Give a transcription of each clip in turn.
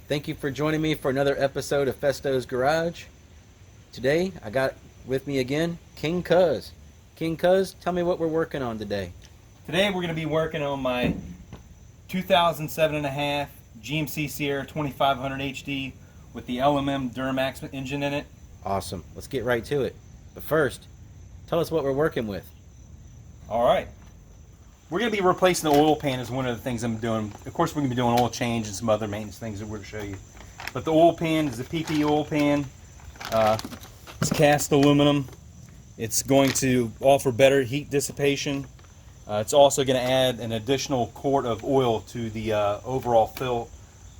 Thank you for joining me for another episode of Festo's Garage. Today, I got with me again, King Cuz. King Cuz, tell me what we're working on today. Today we're going to be working on my 2007.5 GMC Sirra 2500 HD with the LMM Duramax engine in it. Awesome. Let's get right to it. But first, tell us what we're working with. Alright. We're going to be replacing the oil pan is one of the things I'm doing. Of course we're going to be doing oil change and some other maintenance things that we're going to show you. But the oil pan is a PPE oil pan. It's cast aluminum. It's going to offer better heat dissipation. It's also going to add an additional quart of oil to the overall fill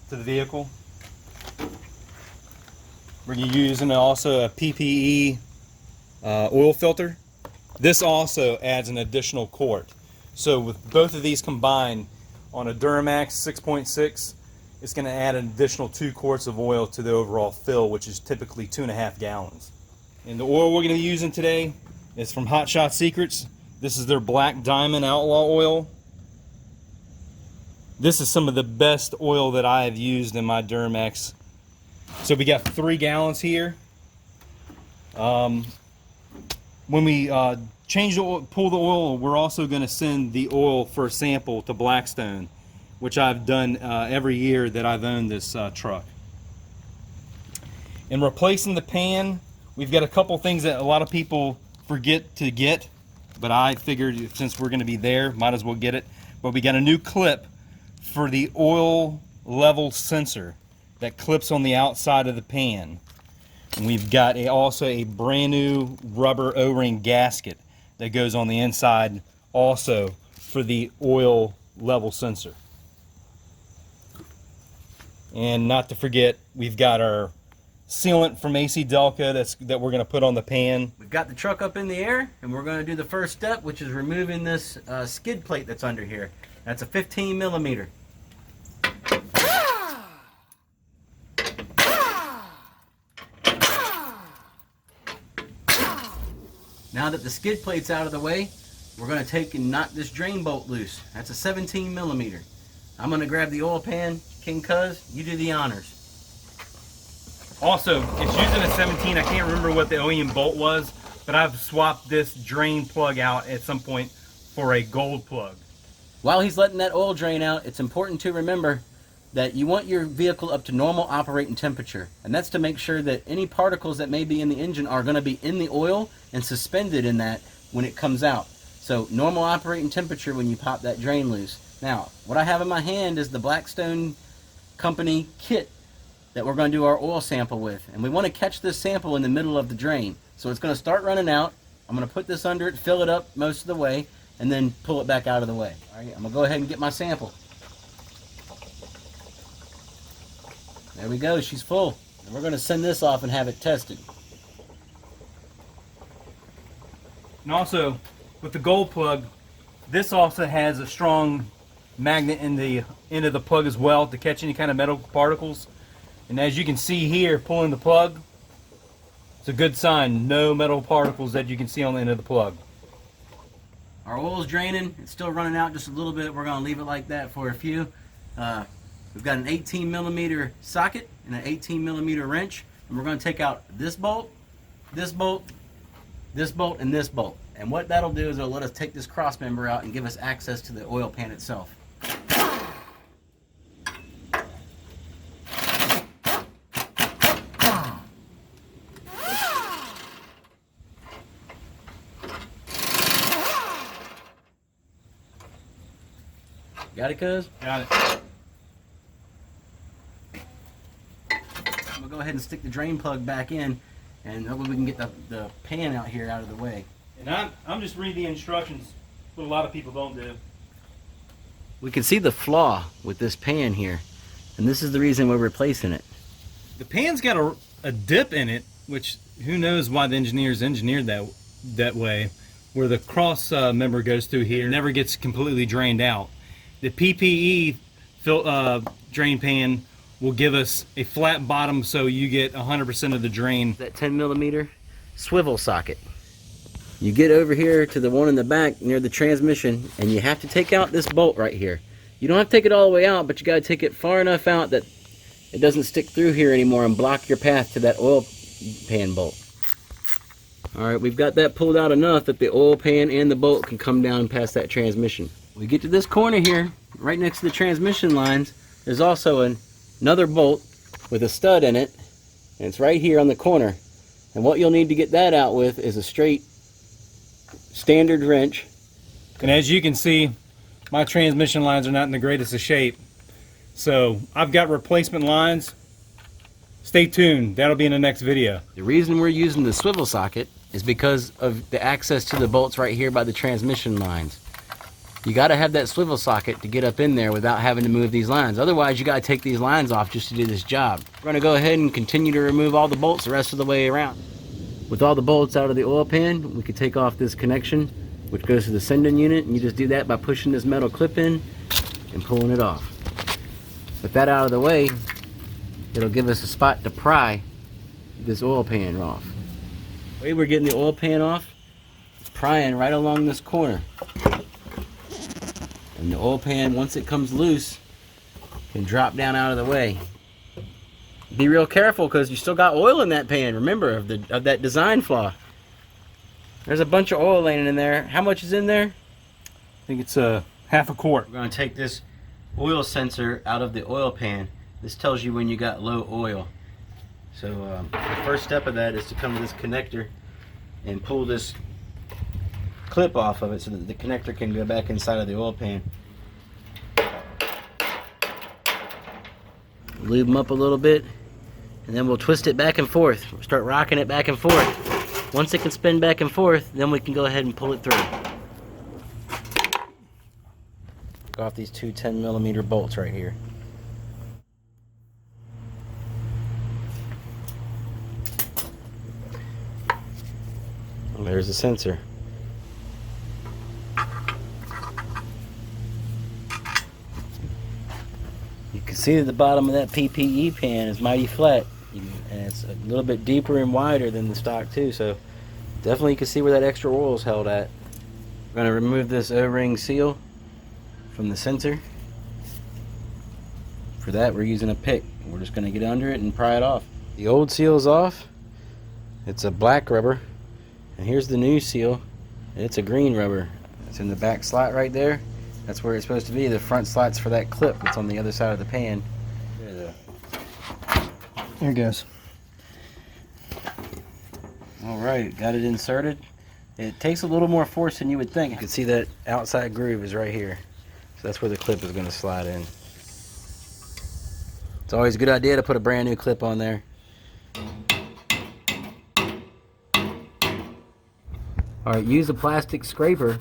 to the vehicle. We're using also a PPE oil filter. This also adds an additional quart. So with both of these combined on a Duramax 6.6, it's going to add an additional 2 quarts of oil to the overall fill, which is typically 2.5 gallons. And the oil we're going to be using today is from Hot Shot Secrets. This is their Black Diamond Outlaw oil. This is some of the best oil that I have used in my Duramax. So we got 3 gallons here. When we change the oil, pull the oil, we're also going to send the oil for a sample to Blackstone, which I've done every year that I've owned this truck. In replacing the pan, we've got a couple things that a lot of people forget to get, but I figured since we're going to be there, might as well get it. But we got a new clip for the oil level sensor that clips on the outside of the pan. And we've got also a brand new rubber O-ring gasket that goes on the inside also for the oil level sensor. And not to forget, we've got our sealant from AC Delco that we're going to put on the pan. We've got the truck up in the air, and we're going to do the first step, which is removing this skid plate that's under here. That's a 15 millimeter. Now that the skid plate's out of the way, we're going to take and knock this drain bolt loose. That's a 17 millimeter. I'm going to grab the oil pan. King Cuz, you do the honors. Also, it's using a 17. I can't remember what the OEM bolt was, but I've swapped this drain plug out at some point for a gold plug. While he's letting that oil drain out, it's important to remember that you want your vehicle up to normal operating temperature. And that's to make sure that any particles that may be in the engine are going to be in the oil and suspended in that when it comes out. So normal operating temperature when you pop that drain loose. Now, what I have in my hand is the Blackstone company kit that we're going to do our oil sample with. And we want to catch this sample in the middle of the drain. So it's going to start running out. I'm going to put this under it, fill it up most of the way, and then pull it back out of the way. All right, I'm going to go ahead and get my sample. There we go, she's full. And we're going to send this off and have it tested. And also, with the gold plug, this also has a strong magnet in the end of the plug as well to catch any kind of metal particles. And as you can see here, pulling the plug, it's a good sign. No metal particles that you can see on the end of the plug. Our oil's draining. It's still running out just a little bit. We're going to leave it like that for a few. We've got an 18 millimeter socket and an 18 millimeter wrench. And we're going to take out this bolt, this bolt, this bolt, and this bolt. And what that'll do is it'll let us take this cross member out and give us access to the oil pan itself. Got it, Cuz? Got it. I'm going to go ahead and stick the drain plug back in, and hopefully we can get the pan out here out of the way. And I'm just reading the instructions, what a lot of people don't do. We can see the flaw with this pan here, and this is the reason we're replacing it. The pan's got a dip in it, which who knows why the engineers engineered that way, where the cross member goes through here, never gets completely drained out. The PPE drain pan will give us a flat bottom so you get 100% of the drain. That 10 millimeter swivel socket. You get over here to the one in the back near the transmission, and you have to take out this bolt right here. You don't have to take it all the way out, but you got to take it far enough out that it doesn't stick through here anymore and block your path to that oil pan bolt. Alright, we've got that pulled out enough that the oil pan and the bolt can come down past that transmission. We get to this corner here, right next to the transmission lines, there's also another bolt with a stud in it, and it's right here on the corner. And what you'll need to get that out with is a straight standard wrench. And as you can see, my transmission lines are not in the greatest of shape. So I've got replacement lines. Stay tuned, that'll be in the next video. The reason we're using the swivel socket is because of the access to the bolts right here by the transmission lines. You got to have that swivel socket to get up in there without having to move these lines. Otherwise, you got to take these lines off just to do this job. We're going to go ahead and continue to remove all the bolts the rest of the way around. With all the bolts out of the oil pan, we could take off this connection, which goes to the sending unit, and you just do that by pushing this metal clip in and pulling it off. With that out of the way, it'll give us a spot to pry this oil pan off. The way we're getting the oil pan off, it's prying right along this corner. And the oil pan, once it comes loose, can drop down out of the way. Be real careful because you still got oil in that pan, remember, of that design flaw. There's a bunch of oil laying in there. How much is in there? I think it's half a quart. We're going to take this oil sensor out of the oil pan. This tells you when you got low oil. So the first step of that is to come to this connector and pull this clip off of it so that the connector can go back inside of the oil pan. Lube them up a little bit, and then we'll twist it back and forth. We'll start rocking it back and forth. Once it can spin back and forth, then we can go ahead and pull it through. Go off these two 10mm bolts right here. Well, there's the sensor. You can see that the bottom of that PPE pan is mighty flat, and it's a little bit deeper and wider than the stock too, so definitely you can see where that extra oil is held at. We're going to remove this O-ring seal from the sensor. For that, we're using a pick. We're just going to get under it and pry it off. The old seal is off. It's a black rubber, and here's the new seal. It's a green rubber. It's in the back slot right there. That's where it's supposed to be. The front slot's for that clip that's on the other side of the pan. There it goes. Alright, got it inserted. It takes a little more force than you would think. You can see that outside groove is right here. So that's where the clip is going to slide in. It's always a good idea to put a brand new clip on there. Alright, use a plastic scraper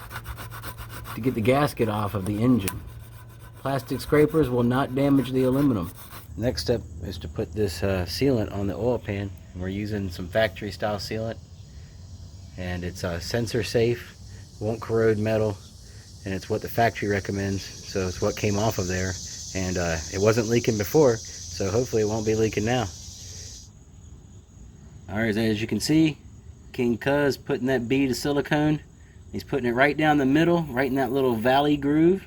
to get the gasket off of the engine. Plastic scrapers will not damage the aluminum. Next step is to put this sealant on the oil pan. We're using some factory style sealant, and it's sensor safe, won't corrode metal, and it's what the factory recommends, so it's what came off of there, and it wasn't leaking before, so hopefully it won't be leaking now. Alright, as you can see, King Cuz putting that bead of silicone. He's putting it right down the middle, right in that little valley groove,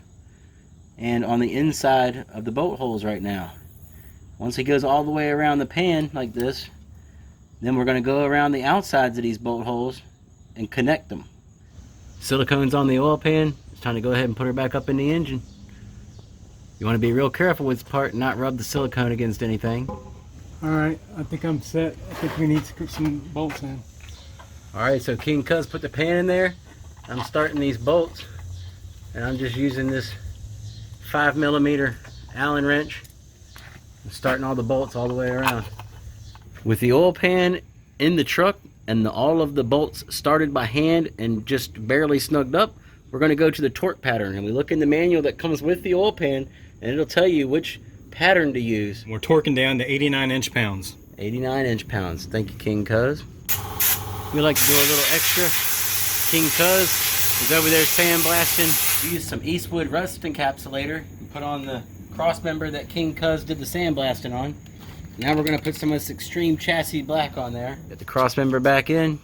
and on the inside of the bolt holes right now. Once he goes all the way around the pan like this, then we're going to go around the outsides of these bolt holes and connect them. Silicone's on the oil pan. It's time to go ahead and put her back up in the engine. You want to be real careful with this part and not rub the silicone against anything. Alright, I think I'm set. I think we need to put some bolts in. Alright, so King Cuz put the pan in there. I'm starting these bolts, and I'm just using this 5mm Allen wrench. I'm starting all the bolts all the way around. With the oil pan in the truck and all of the bolts started by hand and just barely snugged up, we're going to go to the torque pattern, and we look in the manual that comes with the oil pan, and it'll tell you which pattern to use. We're torquing down to 89 inch-pounds. 89 inch-pounds. Thank you, King Cuz. We like to do a little extra. King Cuz is over there sandblasting. We used some Eastwood rust encapsulator and put on the cross member that King Cuz did the sandblasting on. Now we're going to put some of this Extreme Chassis Black on there. Get the cross member back in.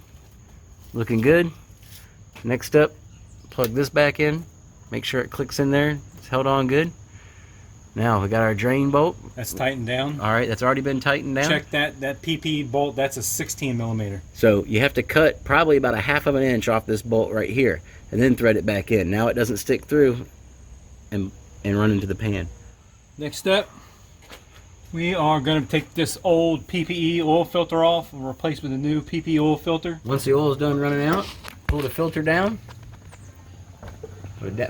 Looking good. Next up, plug this back in. Make sure it clicks in there. It's held on good. Now we got our drain bolt. That's tightened down. All right, that's already been tightened down. Check that PPE bolt. That's a 16 millimeter. So you have to cut probably about a 1/2 inch off this bolt right here, and then thread it back in. Now it doesn't stick through and run into the pan. Next step, we are going to take this old PPE oil filter off and replace with a new PPE oil filter. Once the oil is done running out, pull the filter down.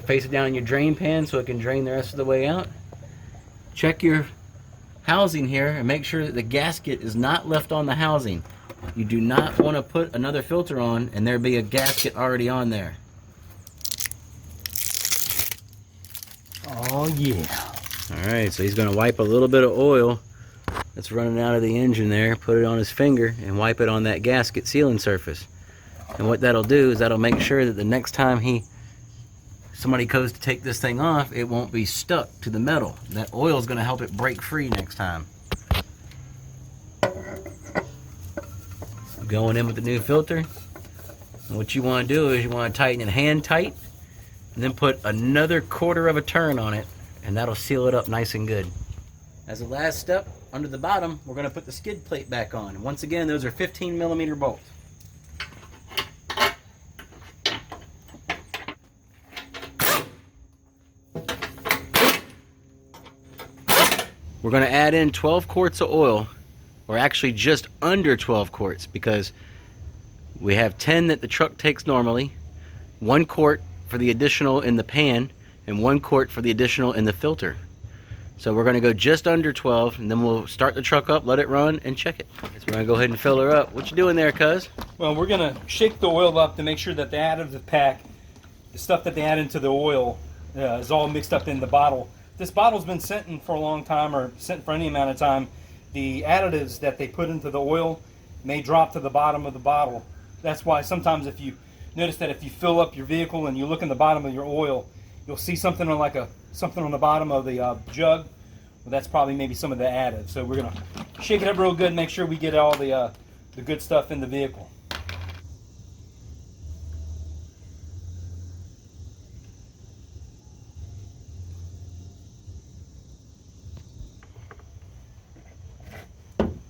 Face it down in your drain pan so it can drain the rest of the way out. Check your housing here and make sure that the gasket is not left on the housing. You do not want to put another filter on and there be a gasket already on there. Oh yeah. Alright, so he's going to wipe a little bit of oil that's running out of the engine there, put it on his finger, and wipe it on that gasket sealing surface. And what that'll do is that'll make sure that the next time somebody goes to take this thing off, it won't be stuck to the metal. That oil is going to help it break free next time. Going in with the new filter. And what you want to do is you want to tighten it hand tight, and then put another 1/4 of a turn on it, and that'll seal it up nice and good. As a last step, under the bottom, we're going to put the skid plate back on. And once again, those are 15 millimeter bolts. We're going to add in 12 quarts of oil, or actually just under 12 quarts, because we have 10 that the truck takes normally, 1 quart for the additional in the pan, and 1 quart for the additional in the filter. So we're going to go just under 12, and then we'll start the truck up, let it run, and check it. So we're going to go ahead and fill her up. What you doing there, cuz? Well, we're going to shake the oil up to make sure that the additive pack, the stuff that they add into the oil, is all mixed up in the bottle. This bottle's been sitting for a long time, or sitting for any amount of time. The additives that they put into the oil may drop to the bottom of the bottle. That's why sometimes if you notice that if you fill up your vehicle and you look in the bottom of your oil, you'll see something on something on the bottom of the jug. Well, that's probably maybe some of the additives. So we're gonna shake it up real good and make sure we get all the good stuff in the vehicle.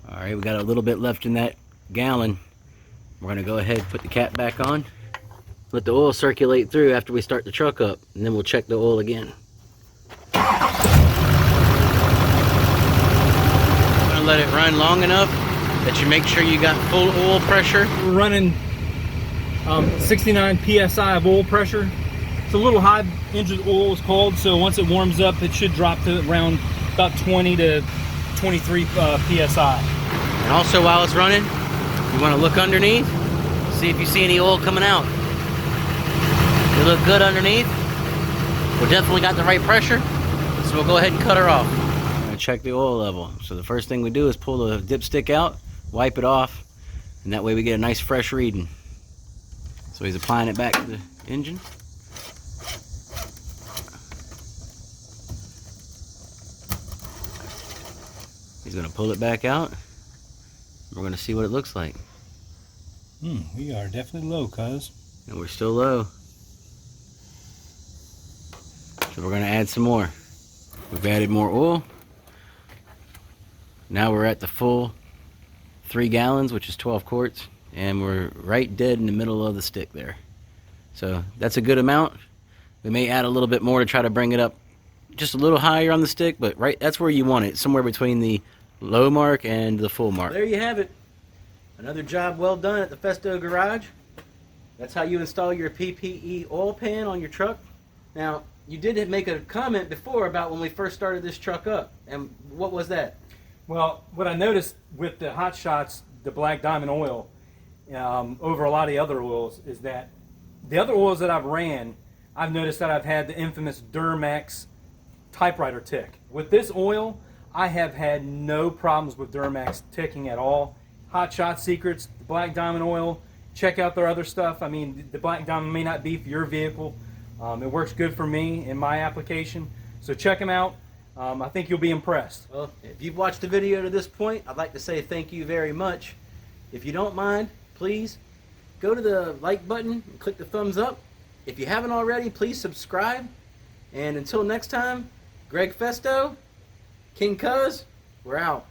All right, we got a little bit left in that gallon. We're going to go ahead and put the cap back on. Let the oil circulate through after we start the truck up, and then we'll check the oil again. I'm going to let it run long enough that you make sure you got full oil pressure. We're running 69 psi of oil pressure. It's a little high. Engine oil is cold, so once it warms up, it should drop to around about 20 to 23 psi. And also while it's running, you want to look underneath, see if you see any oil coming out. They look good underneath. We definitely got the right pressure, so we'll go ahead and cut her off. We're going to check the oil level. So the first thing we do is pull the dipstick out, wipe it off, and that way we get a nice fresh reading. So he's applying it back to the engine. He's going to pull it back out. We're going to see what it looks like. We are definitely low, cuz. And we're still low. So we're going to add some more. We've added more oil. Now we're at the full 3 gallons, which is 12 quarts. And we're right dead in the middle of the stick there. So that's a good amount. We may add a little bit more to try to bring it up just a little higher on the stick, but right, that's where you want it, somewhere between the low mark and the full mark. There you have it. Another job well done at the Festo garage. That's how you install your PPE oil pan on your truck. Now, you did make a comment before about when we first started this truck up, and what was that? Well, what I noticed with the Hot Shots, the Black Diamond oil, over a lot of the other oils, is that the other oils that I've ran, I've noticed that I've had the infamous Duramax typewriter tick. With this oil, I have had no problems with Duramax ticking at all. Hot Shot Secrets, the Black Diamond oil, check out their other stuff. I mean, the Black Diamond may not be for your vehicle. It works good for me in my application. So check them out. I think you'll be impressed. Well, if you've watched the video to this point, I'd like to say thank you very much. If you don't mind, please go to the like button and click the thumbs up. If you haven't already, please subscribe. And until next time, Gregg Festo, King Cuz, we're out.